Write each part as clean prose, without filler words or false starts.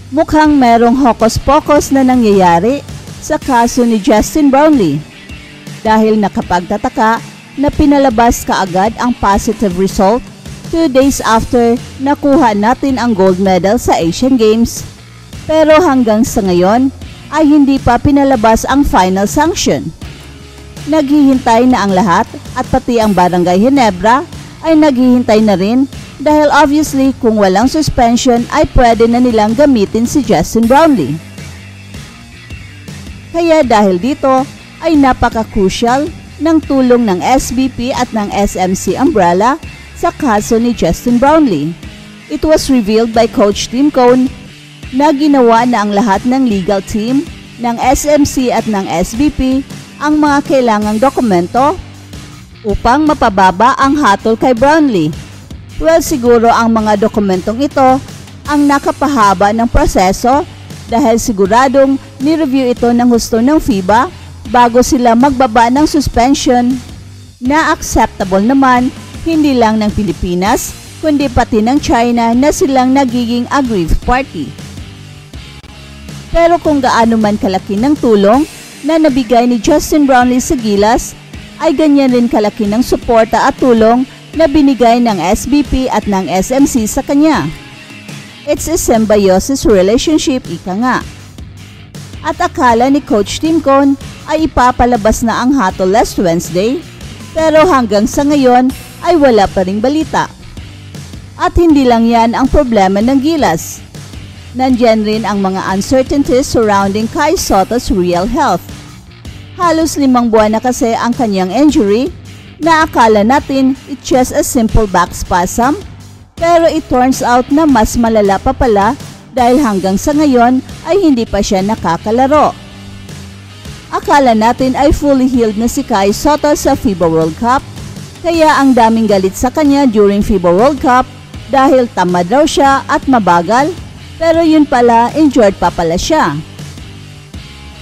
Mukhang merong hocus-pocus na nangyayari sa kaso ni Justin Brownlee dahil nakapagtataka na pinalabas kaagad ang positive result 2 days after nakuha natin ang gold medal sa Asian Games. Pero hanggang sa ngayon ay hindi pa pinalabas ang final sanction. Naghihintay na ang lahat at pati ang Barangay Ginebra ay naghihintay na rin dahil obviously kung walang suspension ay pwede na nilang gamitin si Justin Brownlee. Kaya dahil dito ay napaka-crucial ng tulong ng SBP at ng SMC umbrella sa kaso ni Justin Brownlee. It was revealed by Coach Tim Cone na ginawa na ang lahat ng legal team ng SMC at ng SBP ang mga kailangang dokumento upang mapababa ang hatol kay Brownlee. Well, siguro ang mga dokumentong ito ang nakapahaba ng proseso dahil siguradong ni-review ito ng husto ng FIBA bago sila magbaba ng suspension na acceptable naman hindi lang ng Pilipinas kundi pati ng China na silang nagiging aggrieved party. Pero kung gaano man kalaki ng tulong na nabigay ni Justin Brownlee sa Gilas, ay ganyan rin kalaki ng suporta at tulong na binigay ng SBP at ng SMC sa kanya. It's a symbiosis relationship, ika nga. At akala ni Coach Tim Cone ay ipapalabas na ang hatol last Wednesday, pero hanggang sa ngayon ay wala pa ring balita. At hindi lang yan ang problema ng Gilas. Nandyan rin ang mga uncertainties surrounding Kai Sotto's real health. Halos 5 buwan na kasi ang kanyang injury na akala natin it's just a simple back spasm, pero it turns out na mas malala pa pala dahil hanggang sa ngayon ay hindi pa siya nakakalaro. Akala natin ay fully healed na si Kai Sotto sa FIBA World Cup, kaya ang daming galit sa kanya during FIBA World Cup dahil tamad raw siya at mabagal, pero yun pala injured pa pala siya.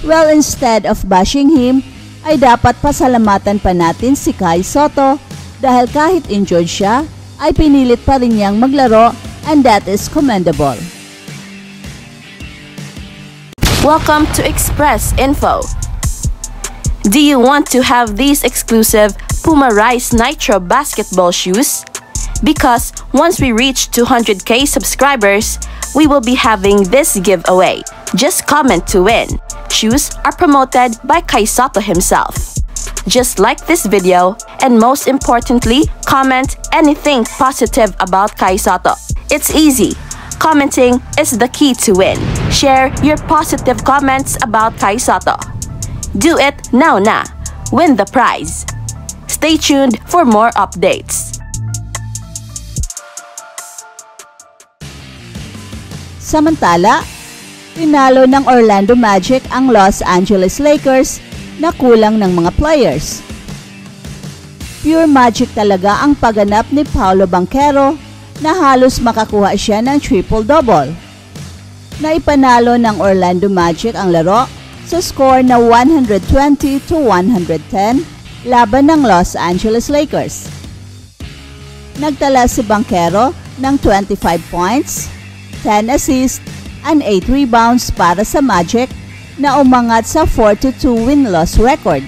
Well, instead of bashing him, ay dapat pasalamatan pa natin si Kai Sotto dahil kahit injured siya, ay pinilit pa rin niyang maglaro and that is commendable. Welcome to Express Info. Do you want to have these exclusive Puma Rise Nitro basketball shoes? Because once we reach 200k subscribers, we will be having this giveaway. Just comment to win. Shoes are promoted by Kai Sotto himself. Just like this video and most importantly, comment anything positive about Kai Sotto. It's easy. Commenting is the key to win. Share your positive comments about Kai Sotto. Do it now na. Win the prize. Stay tuned for more updates. Samantala, pinalo ng Orlando Magic ang Los Angeles Lakers na kulang ng mga players. Pure magic talaga ang pagganap ni Paolo Banchero na halos makakuha siya ng triple-double. Naipanalo ng Orlando Magic ang laro sa score na 120-110 laban ng Los Angeles Lakers. Nagtala si Banchero ng 25 points, 10 assists, and 8 rebounds para sa Magic na umangat sa 4-2 win-loss record.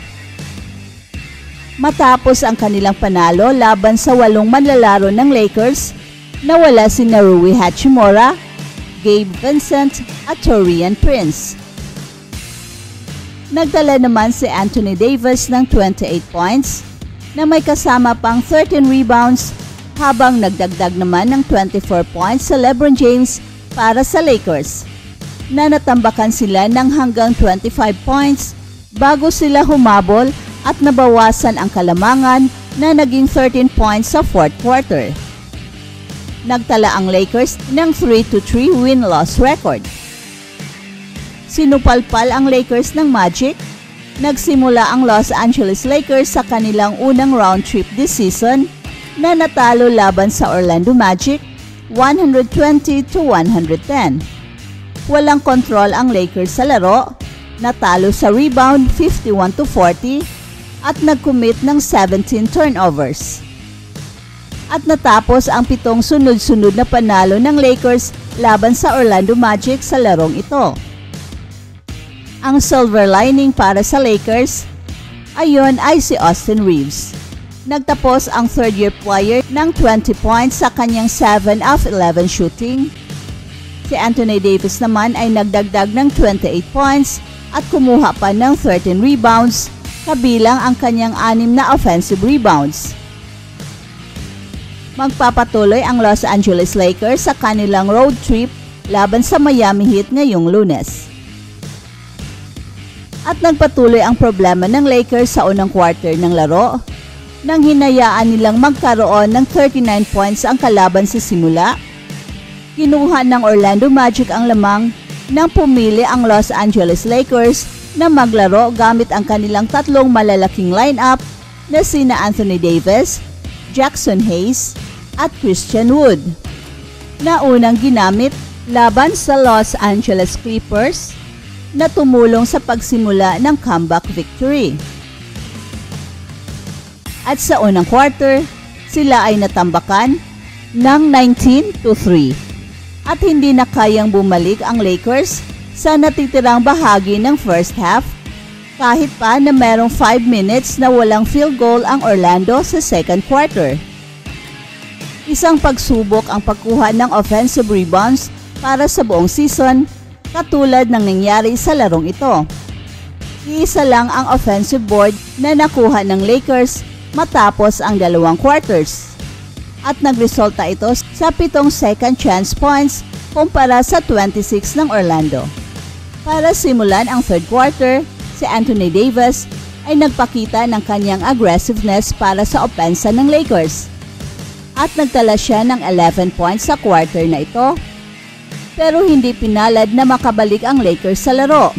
Matapos ang kanilang panalo laban sa 8 manlalaro ng Lakers, nawala si Rui Hachimura, Gabe Vincent at Taurean Prince. Nagdala naman si Anthony Davis ng 28 points na may kasama pang 13 rebounds habang nagdagdag naman ng 24 points sa LeBron James para sa Lakers na natambakan sila ng hanggang 25 points bago sila humabol at nabawasan ang kalamangan na naging 13 points sa fourth quarter. Nagtala ang Lakers ng 3-3 win-loss record. Sinupalpal ang Lakers ng Magic. Nagsimula ang Los Angeles Lakers sa kanilang unang round trip this season na natalo laban sa Orlando Magic 120-110. Walang kontrol ang Lakers sa laro, natalo sa rebound 51-40 at nag-commit ng 17 turnovers. At natapos ang 7 sunod-sunod na panalo ng Lakers laban sa Orlando Magic sa larong ito. Ang silver lining para sa Lakers, ayon ay si Austin Reaves. Nagtapos ang third-year player ng 20 points sa kanyang 7 of 11 shooting. Si Anthony Davis naman ay nagdagdag ng 28 points at kumuha pa ng 13 rebounds, kabilang ang kanyang 6 na offensive rebounds. Magpapatuloy ang Los Angeles Lakers sa kanilang road trip laban sa Miami Heat ngayong Lunes. At nagpatuloy ang problema ng Lakers sa unang quarter ng laro nang hinayaan nilang magkaroon ng 39 points ang kalaban sa simula. Kinuha ng Orlando Magic ang lamang nang pumili ang Los Angeles Lakers na maglaro gamit ang kanilang tatlong malalaking lineup na sina Anthony Davis, Jackson Hayes at Christian Wood, na unang ginamit laban sa Los Angeles Clippers na tumulong sa pagsimula ng comeback victory. At sa unang quarter, sila ay natambakan ng 19-3 at hindi na kayang bumalik ang Lakers sa natitirang bahagi ng first half kahit pa na merong 5 minutes na walang field goal ang Orlando sa second quarter. Isang pagsubok ang pagkuha ng offensive rebounds para sa buong season, katulad ng nangyari sa larong ito. Iisa lang ang offensive board na nakuha ng Lakers matapos ang 2 quarters. At nagresulta ito sa 7 second chance points kumpara sa 26 ng Orlando. Para simulan ang third quarter, si Anthony Davis ay nagpakita ng kanyang aggressiveness para sa opensa ng Lakers. At nagtala siya ng 11 points sa quarter na ito, pero hindi pinalad na makabalik ang Lakers sa laro.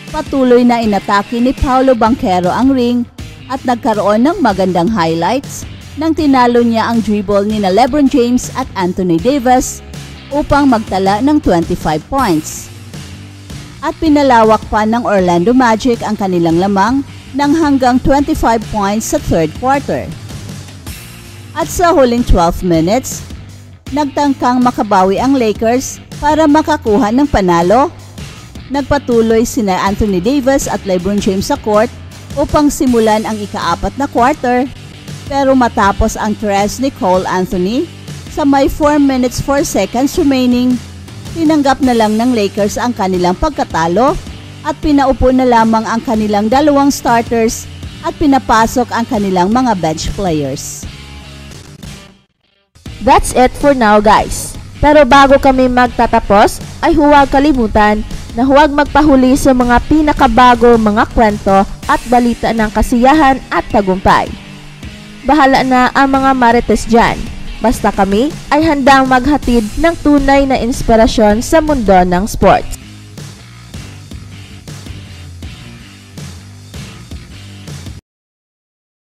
Patuloy na inatake ni Paolo Banchero ang ring at nagkaroon ng magandang highlights nang tinalo niya ang dribble ni LeBron James at Anthony Davis upang magtala ng 25 points. At pinalawak pa ng Orlando Magic ang kanilang lamang ng hanggang 25 points sa third quarter. At sa huling 12 minutes, nagtangkang makabawi ang Lakers para makakuha ng panalo. Nagpatuloy sina Anthony Davis at LeBron James sa court upang simulan ang ika-4 na quarter, pero matapos ang tres ni Cole Anthony sa may 4 minutes 4 seconds remaining, tinanggap na lang ng Lakers ang kanilang pagkatalo at pinaupo na lamang ang kanilang 2 starters at pinapasok ang kanilang mga bench players. That's it for now, guys. Pero bago kami magtatapos, ay huwag kalimutan na huwag magpahuli sa mga pinakabago mga kwento at balita ng kasiyahan at tagumpay. Bahala na ang mga marites dyan. Basta kami ay handang maghatid ng tunay na inspirasyon sa mundo ng sports.